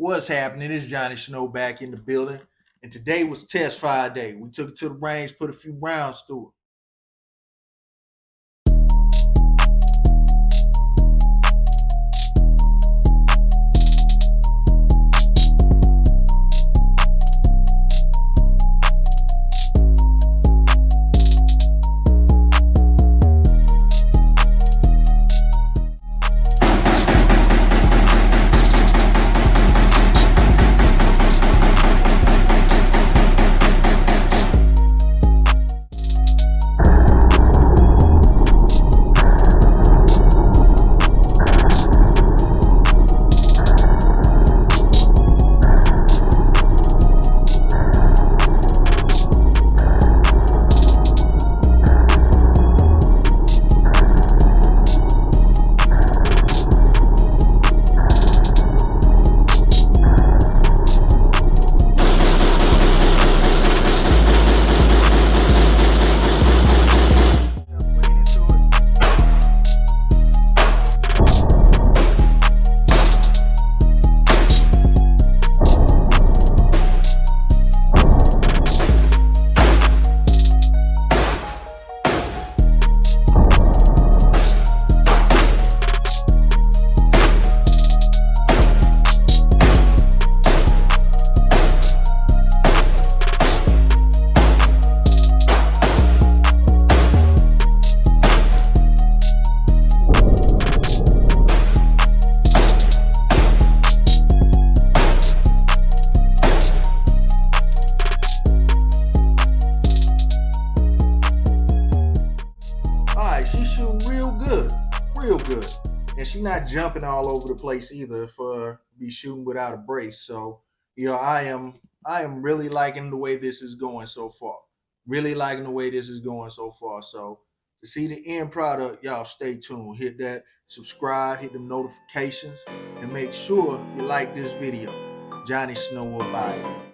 What's happening? It's Johnny Snow back in the building. And today was test fire day. We took it to the range, put a few rounds through it. She's shooting real good. And she's not jumping all over the place either for be shooting without a brace. So, I am really liking the way this is going so far. Really liking the way this is going so far. So to see the end product, y'all stay tuned. Hit that subscribe, hit the notifications, and make sure you like this video. Johnny Snow about it.